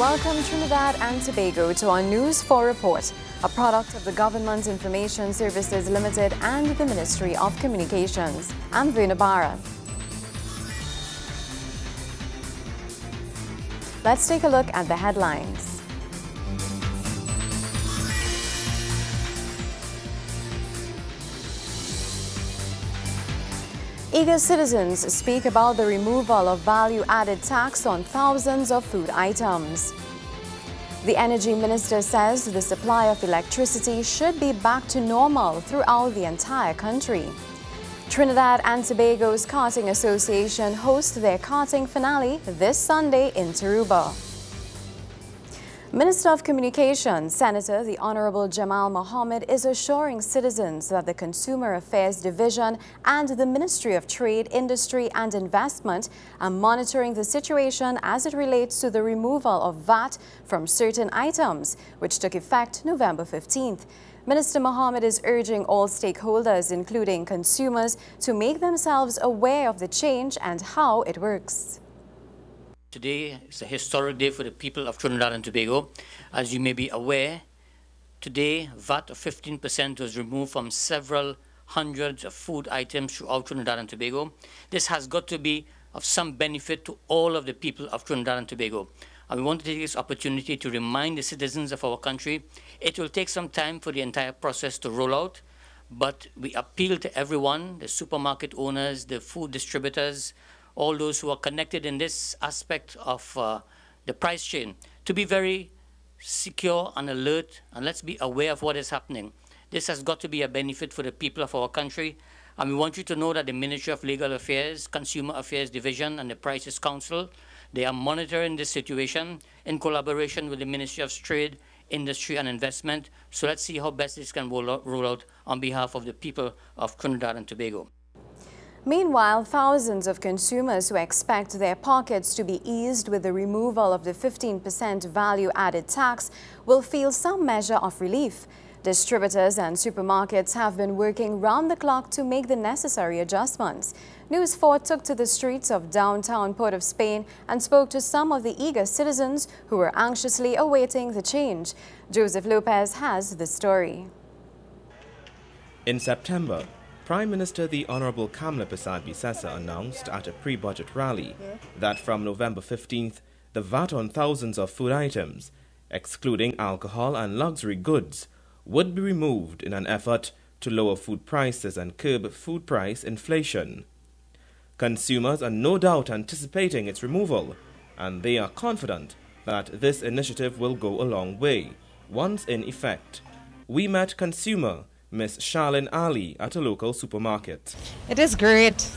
Welcome Trinidad and Tobago to our News 4 report, a product of the Government Information Services Limited and the Ministry of Communications. I'm Verna Barra. Let's take a look at the headlines. Eager citizens speak about the removal of value-added tax on thousands of food items. The Energy Minister says the supply of electricity should be back to normal throughout the entire country. Trinidad and Tobago's Karting Association hosts their karting finale this Sunday in Tarouba. Minister of Communications, Senator the Honorable Jamal Mohammed, is assuring citizens that the Consumer Affairs Division and the Ministry of Trade, Industry and Investment are monitoring the situation as it relates to the removal of VAT from certain items, which took effect November 15th. Minister Mohammed is urging all stakeholders, including consumers, to make themselves aware of the change and how it works. Today is a historic day for the people of Trinidad and Tobago. As you may be aware, today VAT of 15% was removed from several hundreds of food items throughout Trinidad and Tobago. This has got to be of some benefit to all of the people of Trinidad and Tobago. And we want to take this opportunity to remind the citizens of our country, it will take some time for the entire process to roll out, but we appeal to everyone, the supermarket owners, the food distributors, all those who are connected in this aspect of the price chain, to be very secure and alert, and let's be aware of what is happening. This has got to be a benefit for the people of our country, and we want you to know that the Ministry of Legal Affairs, Consumer Affairs Division and the Prices Council, they are monitoring this situation in collaboration with the Ministry of Trade, Industry and Investment. So let's see how best this can roll out on behalf of the people of Trinidad and Tobago. Meanwhile, thousands of consumers who expect their pockets to be eased with the removal of the 15% value-added tax will feel some measure of relief. Distributors and supermarkets have been working round the clock to make the necessary adjustments. News 4 took to the streets of downtown Port of Spain and spoke to some of the eager citizens who were anxiously awaiting the change. Joseph Lopez has the story. In September, Prime Minister the Honorable Kamla Persad-Bissessar announced at a pre-budget rally that from November 15th, the VAT on thousands of food items, excluding alcohol and luxury goods, would be removed in an effort to lower food prices and curb food price inflation. Consumers are no doubt anticipating its removal, and they are confident that this initiative will go a long way once in effect. We met consumer Miss Charlene Ali at a local supermarket. It is great.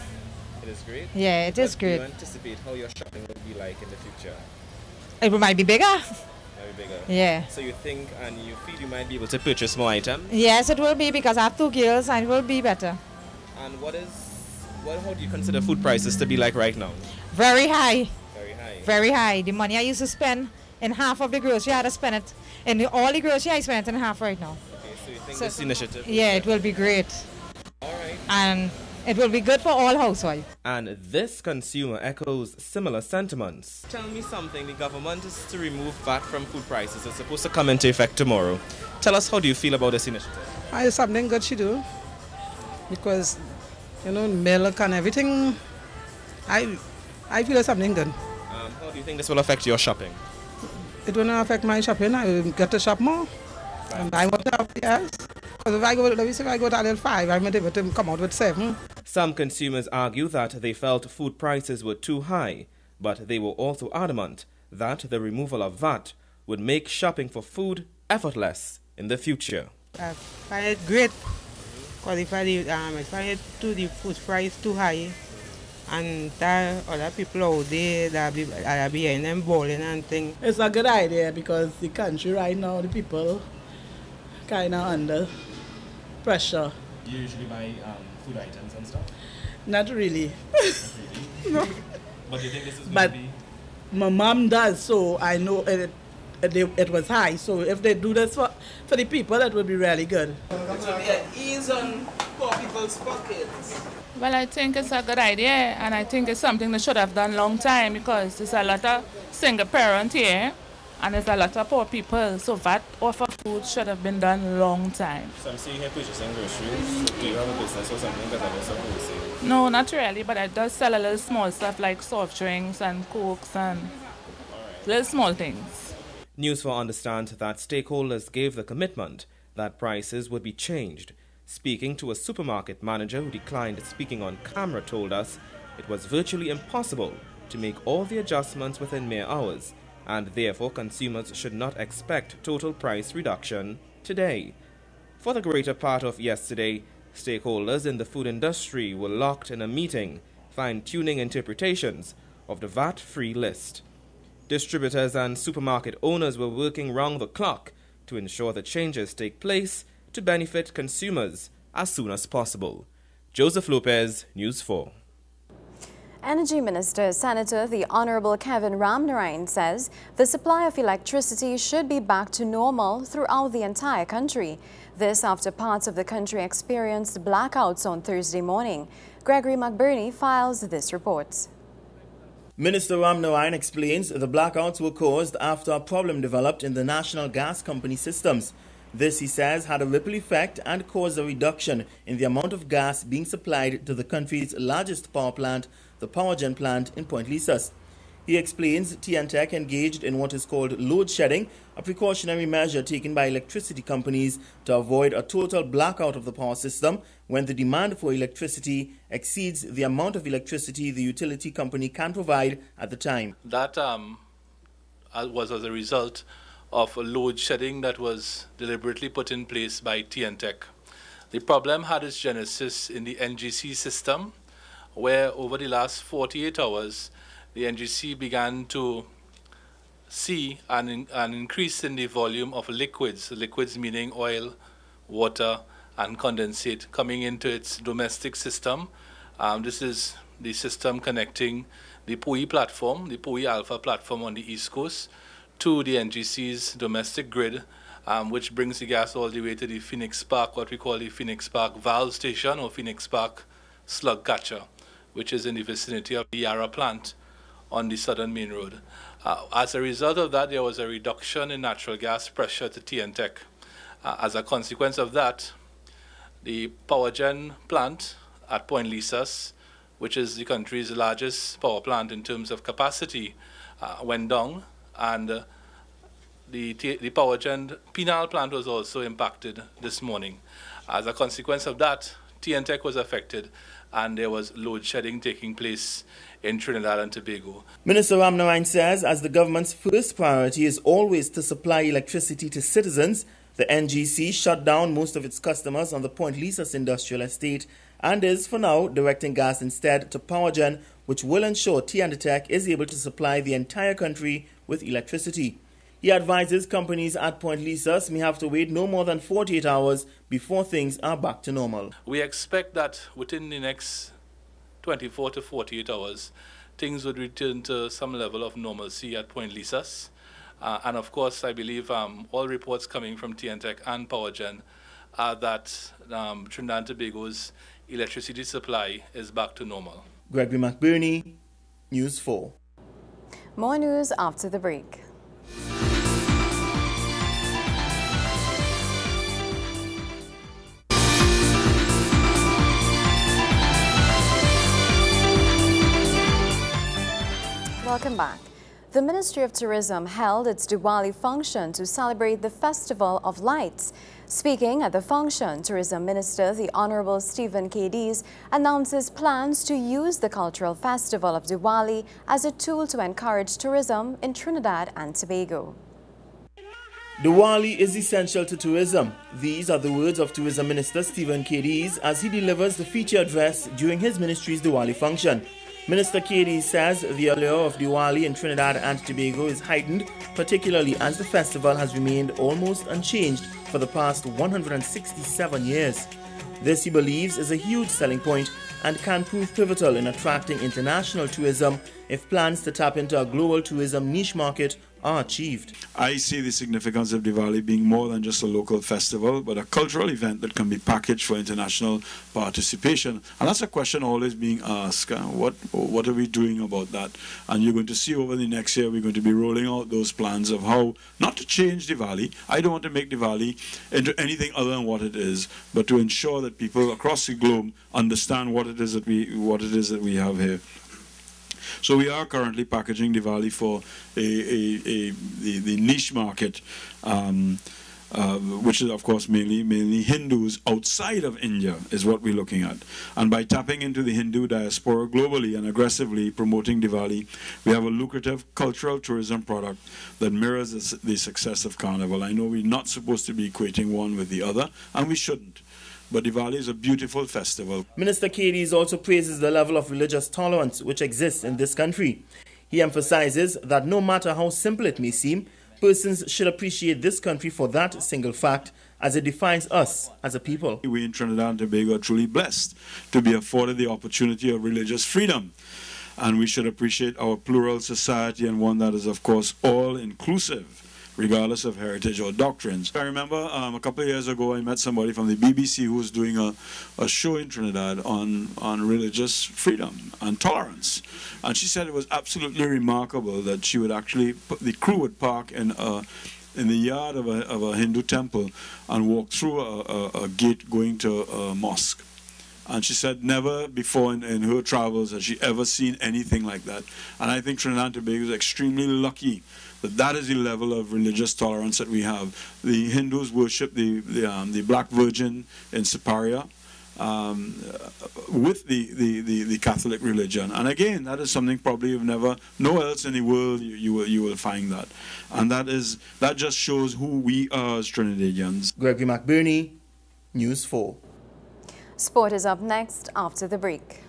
It is great? Yeah, it is great. Do you anticipate how your shopping will be like in the future? It might be bigger. Might be bigger? Yeah. So you think and you feel you might be able to purchase more items? Yes, it will be because I have 2 girls and it will be better. And how do you consider food prices to be like right now? Very high. Very high? Very high. The money I used to spend in half of the grocery, I had to spend it. In all the grocery, I spend it in half right now. So you think this initiative? Yeah, it will be great. All right. And it will be good for all households. And this consumer echoes similar sentiments. Tell me something, the government is to remove VAT from food prices. It's supposed to come into effect tomorrow. Tell us, how do you feel about this initiative? It's something good she do. Because, milk and everything, I feel it's something good. How do you think this will affect your shopping? It will not affect my shopping. I will get to shop more. And I want to have, yes. Because if I go to level 5, I'm able to come out with 7. Some consumers argue that they felt food prices were too high, but they were also adamant that the removal of VAT would make shopping for food effortless in the future. I find it great, because if I find it the food price too high, and there are other people out there that are behind them bowling and things. It's a good idea because the country right now, the people kind of under pressure. Do you usually buy food items and stuff? Not really. No. But do you think this is going to be? My mom does, so I know it was high. So if they do this for the people, that would be really good. It will be an ease on poor people's pockets. Well, I think it's a good idea, and I think it's something they should have done long time because there's a lot of single parents here And there's a lot of poor people, so VAT off of food should have been done long time. So I'm seeing here purchasing groceries. Do you have a business or something? Because I know some wholesale. No, not really, but I does sell a little small stuff like soft drinks and cokes and little small things. News 4 understands that stakeholders gave the commitment that prices would be changed. Speaking to a supermarket manager who declined speaking on camera told us it was virtually impossible to make all the adjustments within mere hours, and therefore consumers should not expect total price reduction today. For the greater part of yesterday, stakeholders in the food industry were locked in a meeting, fine-tuning interpretations of the VAT-free list. Distributors and supermarket owners were working round the clock to ensure the changes take place to benefit consumers as soon as possible. Joseph Lopez, News 4. Energy Minister Senator the Honorable Kevin Ramnarine says the supply of electricity should be back to normal throughout the entire country. This after parts of the country experienced blackouts on Thursday morning. Gregory McBurney files this report. Minister Ramnarine explains the blackouts were caused after a problem developed in the National Gas Company systems. This, he says, had a ripple effect and caused a reduction in the amount of gas being supplied to the country's largest power plant, the Powergen plant in Point Lisas. He explains TNTech engaged in what is called load shedding, a precautionary measure taken by electricity companies to avoid a total blackout of the power system when the demand for electricity exceeds the amount of electricity the utility company can provide at the time. That was as a result of a load shedding that was deliberately put in place by TNTech. The problem had its genesis in the NGC system, where over the last 48 hours, the NGC began to see an increase in the volume of liquids meaning oil, water, and condensate coming into its domestic system. This is the system connecting the POE platform, the POE Alpha platform on the East Coast, to the NGC's domestic grid, which brings the gas all the way to the Phoenix Park, what we call the Phoenix Park valve station or Phoenix Park slug catcher, which is in the vicinity of the Yarra plant on the Southern Main Road. As a result of that, there was a reduction in natural gas pressure to TNTech. As a consequence of that, the Powergen plant at Point Lisas, which is the country's largest power plant in terms of capacity, went down, and the Powergen Penal plant was also impacted this morning. As a consequence of that, TNTech was affected, and there was load shedding taking place in Trinidad and Tobago. Minister Ramnarine says as the government's first priority is always to supply electricity to citizens, the NGC shut down most of its customers on the Point Lisas industrial estate and is, for now, directing gas instead to Powergen, which will ensure TNTech is able to supply the entire country with electricity. He advises companies at Point Lisas may have to wait no more than 48 hours before things are back to normal. We expect that within the next 24 to 48 hours, things would return to some level of normalcy at Point Lisas. And of course, I believe all reports coming from TNTech and Powergen are that Trinidad and Tobago's electricity supply is back to normal. Gregory McBurney, News 4. More news after the break. Welcome back. The Ministry of Tourism held its Diwali function to celebrate the Festival of Lights. Speaking at the function, Tourism Minister the Honorable Stephen K. Dees announces plans to use the cultural festival of Diwali as a tool to encourage tourism in Trinidad and Tobago. Diwali is essential to tourism. These are the words of Tourism Minister Stephen K. Dees as he delivers the feature address during his ministry's Diwali function. Minister K. Dees says the allure of Diwali in Trinidad and Tobago is heightened, particularly as the festival has remained almost unchanged for the past 167 years. This, he believes, is a huge selling point and can prove pivotal in attracting international tourism if plans to tap into a global tourism niche market are achieved. I see the significance of Diwali being more than just a local festival, but a cultural event that can be packaged for international participation. And that's a question always being asked. What are we doing about that? And you're going to see over the next year, we're going to be rolling out those plans of how not to change Diwali. I don't want to make Diwali into anything other than what it is, but to ensure that people across the globe understand what it is that we have here. So we are currently packaging Diwali for the niche market, which is of course mainly Hindus outside of India is what we're looking at. And by tapping into the Hindu diaspora globally and aggressively promoting Diwali, we have a lucrative cultural tourism product that mirrors the success of Carnival. I know we're not supposed to be equating one with the other, and we shouldn't. But Diwali is a beautiful festival. Minister Cadiz also praises the level of religious tolerance which exists in this country. He emphasizes that no matter how simple it may seem, persons should appreciate this country for that single fact, as it defines us as a people. We in Trinidad and Tobago are truly blessed to be afforded the opportunity of religious freedom. And we should appreciate our plural society, and one that is, of course, all-inclusive, regardless of heritage or doctrines. I remember a couple of years ago I met somebody from the BBC who was doing a show in Trinidad on religious freedom and tolerance. And she said it was absolutely remarkable that she would actually, the crew would park in the yard of a Hindu temple and walk through a gate going to a mosque. And she said never before in her travels has she ever seen anything like that. And I think Trinidad and Tobago is extremely lucky that is the level of religious tolerance that we have. The Hindus worship the Black Virgin in Siparia with the Catholic religion. And again, that is something probably you've never, nowhere else in the world you will find that. And that just shows who we are as Trinidadians. Gregory McBurney, News 4. Sport is up next after the break.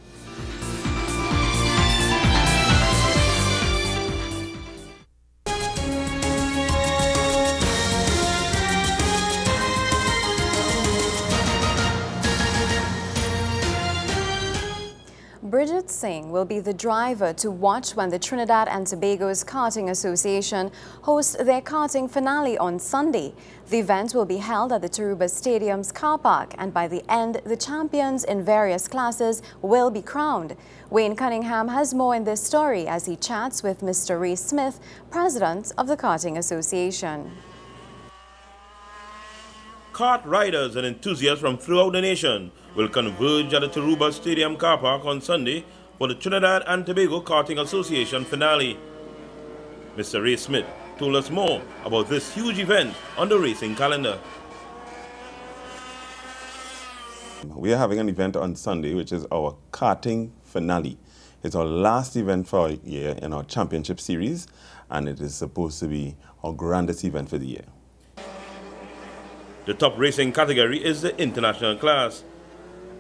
Bridget Singh will be the driver to watch when the Trinidad and Tobago's Karting Association hosts their karting finale on Sunday. The event will be held at the Tarouba Stadium's car park, and by the end, the champions in various classes will be crowned. Wayne Cunningham has more in this story as he chats with Mr. Ray Smith, president of the Karting Association. Kart riders and enthusiasts from throughout the nation will converge at the Tarouba Stadium car park on Sunday for the Trinidad and Tobago Karting Association finale. Mr. Ray Smith told us more about this huge event on the racing calendar. We are having an event on Sunday, which is our karting finale. It's our last event for a year in our championship series, and it is supposed to be our grandest event for the year. The top racing category is the international class,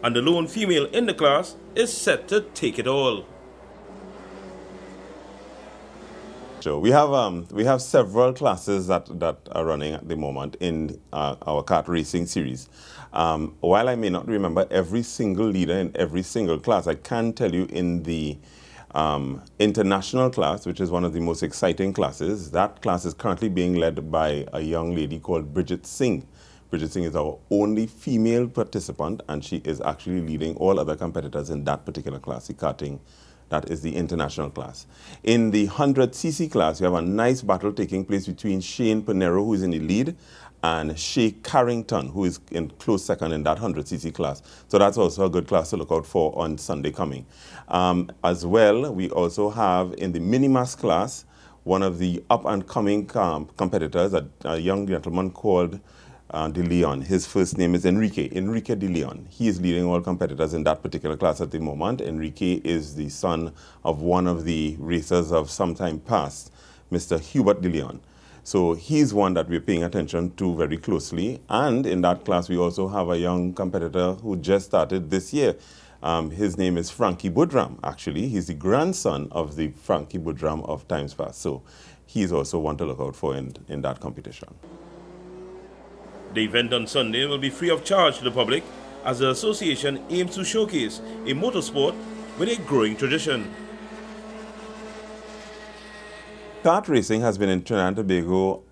and the lone female in the class is set to take it all. So we have several classes that are running at the moment in our kart racing series. While I may not remember every single leader in every single class, I can tell you in the international class, which is one of the most exciting classes, that class is currently being led by a young lady called Bridget Singh. Bridget Singh is our only female participant, and she is actually leading all other competitors in that particular class, the karting. That is the international class. In the 100cc class, we have a nice battle taking place between Shane Pinero, who is in the lead, and Shay Carrington, who is in close second in that 100cc class. So that's also a good class to look out for on Sunday coming. As well, we also have in the mini-mass class, one of the up-and-coming competitors, a young gentleman called De Leon. His first name is Enrique De Leon. He is leading all competitors in that particular class at the moment. Enrique is the son of one of the racers of some time past, Mr. Hubert De Leon. So he's one that we're paying attention to very closely. And in that class, we also have a young competitor who just started this year. His name is Frankie Budram, actually. He's the grandson of the Frankie Budram of times past. So he's also one to look out for in that competition. The event on Sunday will be free of charge to the public as the association aims to showcase a motorsport with a growing tradition. Kart racing has been in Trinidad and Tobago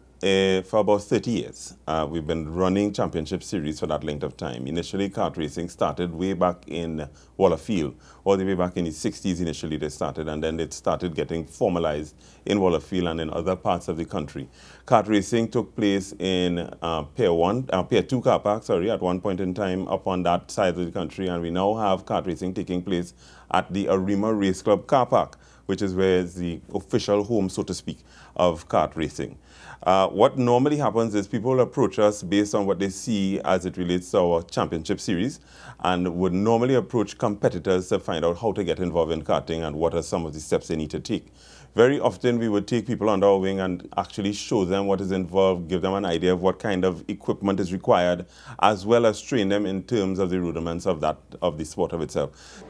for about 30 years. We've been running championship series for that length of time. Initially, kart racing started way back in Wallerfield, all the way back in the 60s initially they started, and then it started getting formalized in Wallerfield and in other parts of the country. Kart racing took place in Pier 2 car park, at one point in time up on that side of the country, and we now have kart racing taking place at the Arima Race Club car park, which is where is the official home, so to speak, of kart racing. What normally happens is people approach us based on what they see as it relates to our championship series, and would normally approach competitors to find out how to get involved in karting and what are some of the steps they need to take. Very often we would take people under our wing and actually show them what is involved, give them an idea of what kind of equipment is required, as well as train them in terms of the rudiments of the sport of itself.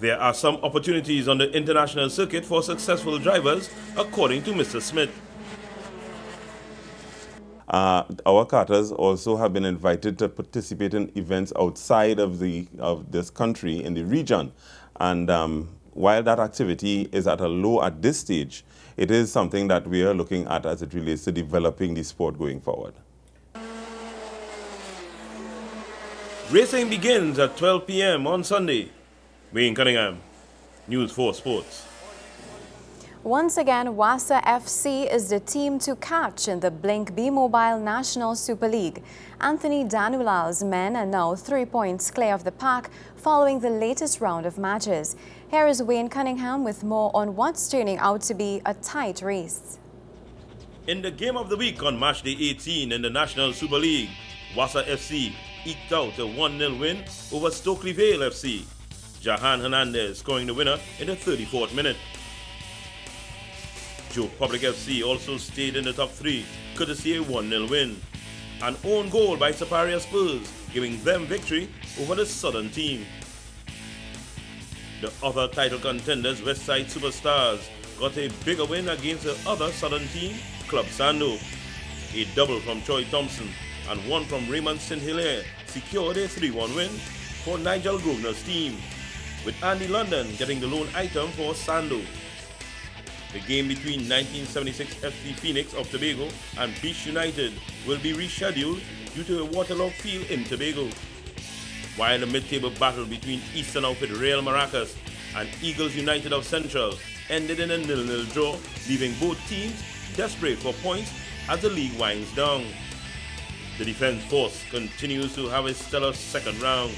There are some opportunities on the international circuit for successful drivers, according to Mr. Smith. Our karters also have been invited to participate in events outside of this country, in the region. And while that activity is at a low at this stage, it is something that we are looking at as it relates to developing the sport going forward. Racing begins at 12 p.m. on Sunday. Wayne Cunningham, News 4 Sports. Once again, Wassa FC is the team to catch in the Blink B Mobile National Super League. Anthony Danulal's men are now 3 points clear of the pack following the latest round of matches. Here is Wayne Cunningham with more on what's turning out to be a tight race. In the game of the week on match day 18 in the National Super League, Wassa FC eked out a 1-0 win over Stokely Vale FC. Jahan Hernandez scoring the winner in the 34th minute. Joe Public FC also stayed in the top 3, courtesy a 1-0 win. An own goal by Siparia Spurs, giving them victory over the Southern team. The other title contenders, Westside Superstars, got a bigger win against the other Southern team, Club Sando. A double from Troy Thompson and one from Raymond St. Hilaire secured a 3-1 win for Nigel Grosvenor's team, with Andy London getting the lone item for Sando. The game between 1976 FC Phoenix of Tobago and Beach United will be rescheduled due to a waterlogged field in Tobago. While the mid-table battle between Eastern outfit Real Maracas and Eagles United of Central ended in a 0-0 draw, leaving both teams desperate for points as the league winds down. The Defence Force continues to have a stellar second round.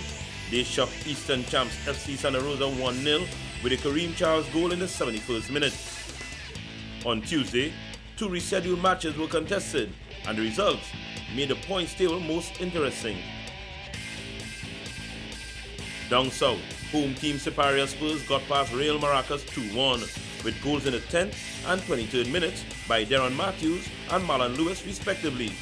They shocked Eastern champs FC Santa Rosa 1-0 with a Kareem Charles goal in the 71st minute. On Tuesday, 2 rescheduled matches were contested, and the results made the points table most interesting. Down south, home team Siparia Spurs got past Real Maracas 2-1 with goals in the 10th and 23rd minutes by Darren Matthews and Marlon Lewis respectively.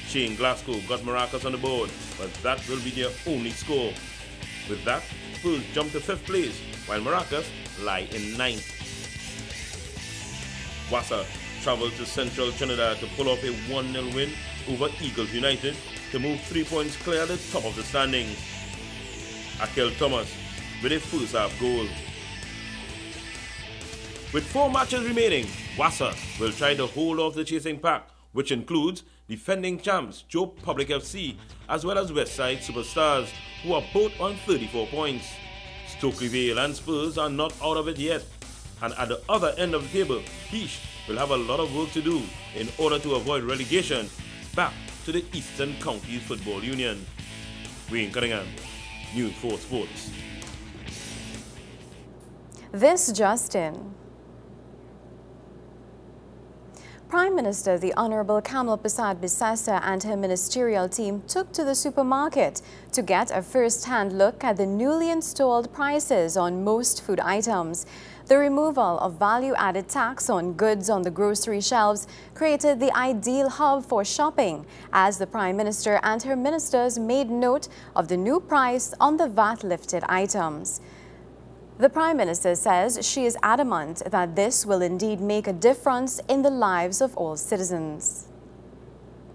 Shane Glasgow got Maracas on the board, but that will be their only score. With that, Spurs jump to 5th place, while Maracas lie in 9th. Wassa travelled to Central Trinidad to pull off a 1-0 win over Eagles United to move 3 points clear at the top of the standings. Akel Thomas with a first half goal. With 4 matches remaining, Wassa will try to hold off the chasing pack, which includes defending champs Joe Public FC as well as Westside Superstars, who are both on 34 points. Stokely Vale and Spurs are not out of it yet, and at the other end of the table, Beach will have a lot of work to do in order to avoid relegation back to the Eastern Counties Football Union. Wayne Cunningham, News 4 Sports. This just in. Prime Minister the Honorable Kamla Persad-Bissessar and her ministerial team took to the supermarket to get a first-hand look at the newly installed prices on most food items. The removal of value-added tax on goods on the grocery shelves created the ideal hub for shopping, as the Prime Minister and her ministers made note of the new price on the VAT-lifted items. The Prime Minister says she is adamant that this will indeed make a difference in the lives of all citizens.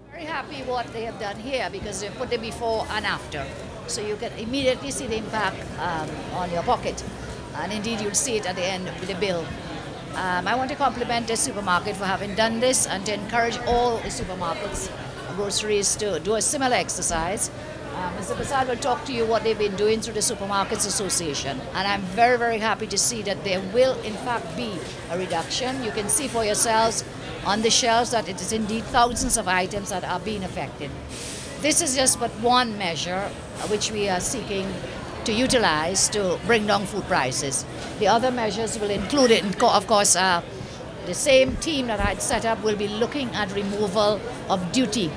Very happy what they have done here because they put the before and after. So you can immediately see the impact on your pocket. And indeed you'll see it at the end with the bill. I want to compliment the supermarket for having done this and to encourage all the supermarkets, groceries to do a similar exercise. Mr. Prasad will talk to you what they've been doing through the Supermarkets Association. And I'm very, very happy to see that there will, in fact, be a reduction. You can see for yourselves on the shelves that it is indeed thousands of items that are being affected. This is just but one measure which we are seeking to utilize to bring down food prices. The other measures will include it, of course, the same team that I had set up will be looking at removal of duty.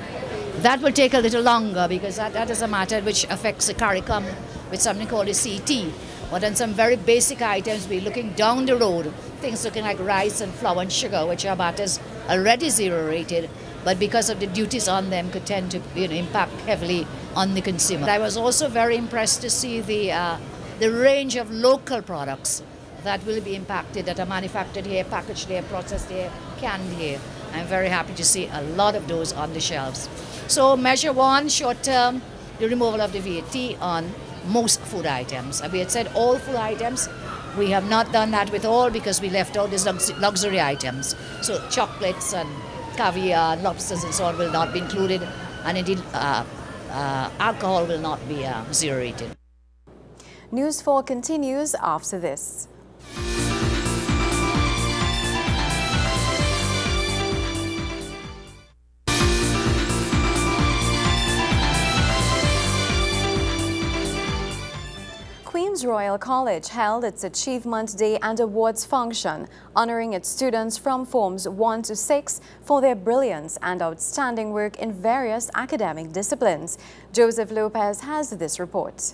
That will take a little longer because that is a matter which affects the CARICOM with something called the CT. But on some very basic items, we're looking down the road, things looking like rice and flour and sugar, which are matters already zero rated, but because of the duties on them could tend to impact heavily on the consumer. I was also very impressed to see the range of local products that will be impacted, that are manufactured here, packaged here, processed here, canned here. I'm very happy to see a lot of those on the shelves. So measure one, short term, the removal of the VAT on most food items. We had said all food items. We have not done that with all because we left out these luxury items. So chocolates and caviar, lobsters and so on will not be included. And indeed, alcohol will not be zero rated. News 4 continues after this. Queen's Royal College held its Achievement Day and Awards function, honoring its students from Forms 1 to 6 for their brilliance and outstanding work in various academic disciplines. Joseph Lopez has this report.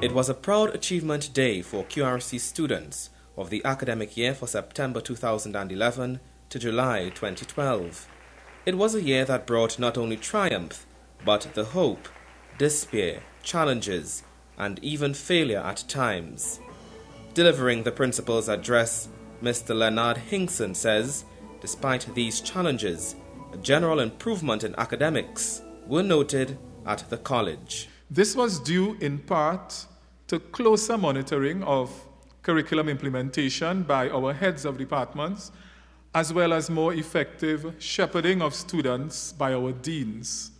It was a proud achievement day for QRC students of the academic year for September 2011 to July 2012. It was a year that brought not only triumph, but the hope, despair, challenges, and even failure at times. Delivering the principal's address, Mr. Leonard Hinkson says, despite these challenges, a general improvement in academics were noted at the college. This was due in part to closer monitoring of curriculum implementation by our heads of departments, as well as more effective shepherding of students by our deans.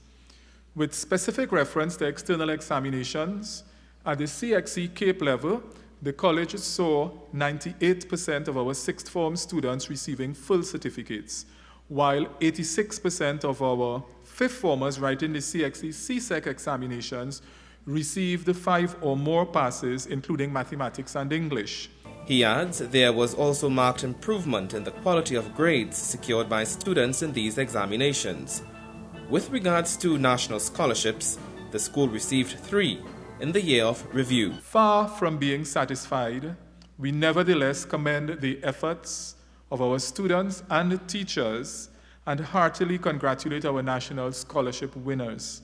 With specific reference to external examinations, at the CXC Cape level, the college saw 98% of our sixth form students receiving full certificates, while 86% of our fifth formers writing the CXC CSEC examinations received 5 or more passes, including mathematics and English. He adds there was also marked improvement in the quality of grades secured by students in these examinations. With regards to national scholarships, the school received 3 in the year of review. Far from being satisfied, we nevertheless commend the efforts of our students and teachers and heartily congratulate our national scholarship winners.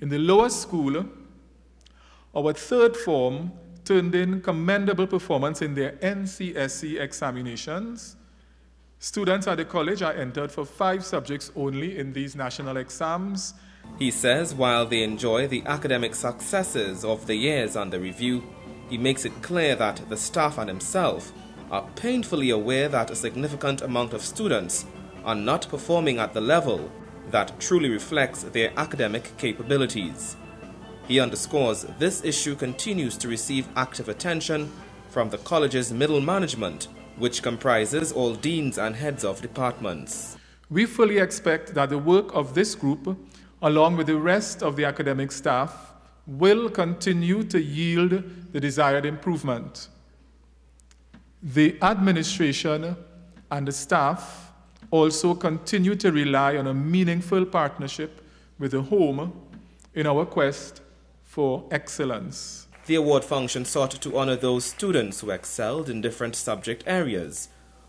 In the lower school, our third form turned in commendable performance in their NCSE examinations. Students at the college are entered for 5 subjects only in these national exams. He says while they enjoy the academic successes of the years under review, he makes it clear that the staff and himself are painfully aware that a significant amount of students are not performing at the level that truly reflects their academic capabilities. He underscores this issue continues to receive active attention from the college's middle management, which comprises all deans and heads of departments. We fully expect that the work of this group, along with the rest of the academic staff, will continue to yield the desired improvement. The administration and the staff also continue to rely on a meaningful partnership with the home in our quest for excellence. The award function sought to honor those students who excelled in different subject areas.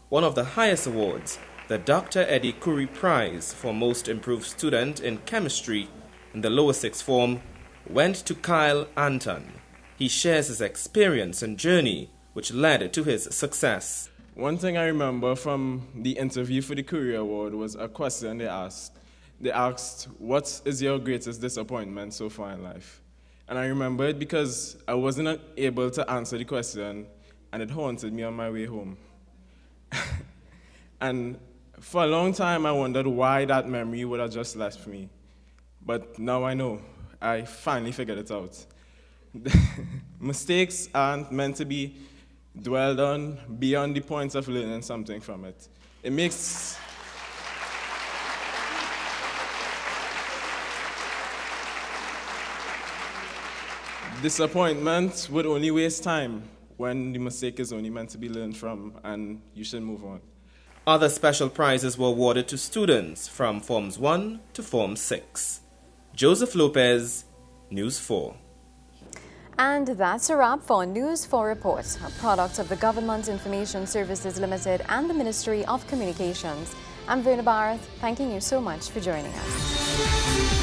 One of the highest awards, the Dr. Eddie Curry Prize for Most Improved Student in Chemistry in the lower sixth form, went to Kyle Anton. He shares his experience and journey which led to his success. One thing I remember from the interview for the Curry Award was a question they asked they asked, what is your greatest disappointment so far in life? And I remember it because I wasn't able to answer the question, and it haunted me on my way home. And for a long time, I wondered why that memory would have just left me. But now I know. I finally figured it out. Mistakes aren't meant to be dwelled on beyond the point of learning something from it. It makes... Disappointment would only waste time when the mistake is only meant to be learned from, and you should move on. Other special prizes were awarded to students from Forms 1 to Form 6. Joseph Lopez, News 4. And that's a wrap for News 4 Report, a product of the Government Information Services Limited and the Ministry of Communications. I'm Verna Barath, thanking you so much for joining us.